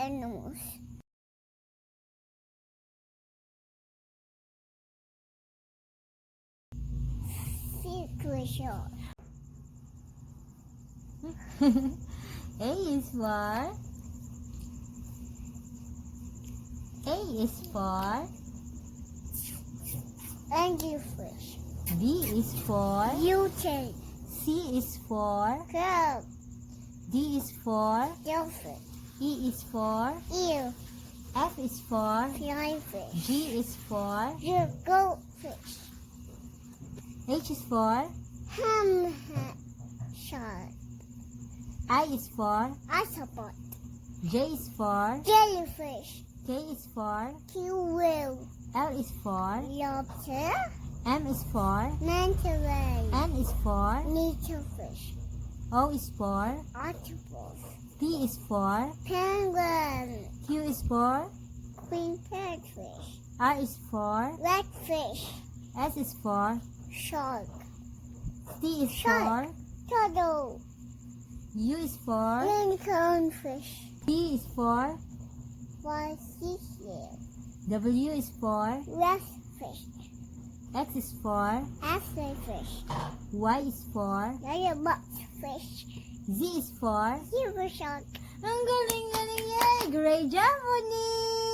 animals. Fish. A is for Anglerfish. B is for Butane. C is for Crab. D is for Dolphin. E is for Eel. F is for Flying fish. G is for Goldfish. H is for Hammerhead. Shark. I is for Octopus. J is for Jellyfish. K is for Whale. L is for Lobster. M is for Manta ray. N is for Needlefish. O is for Octopus. P is for Penguin. Q is for Queen parrotfish. R is for Redfish. S is for Shark. T is Shark. for Turtle. U is for Unicornfish. P is for Seashell. W is for Redfish. X is for Fish. Y is for Fish. Z is for Silver shark. ang galing-galing yan! Great job, Monique!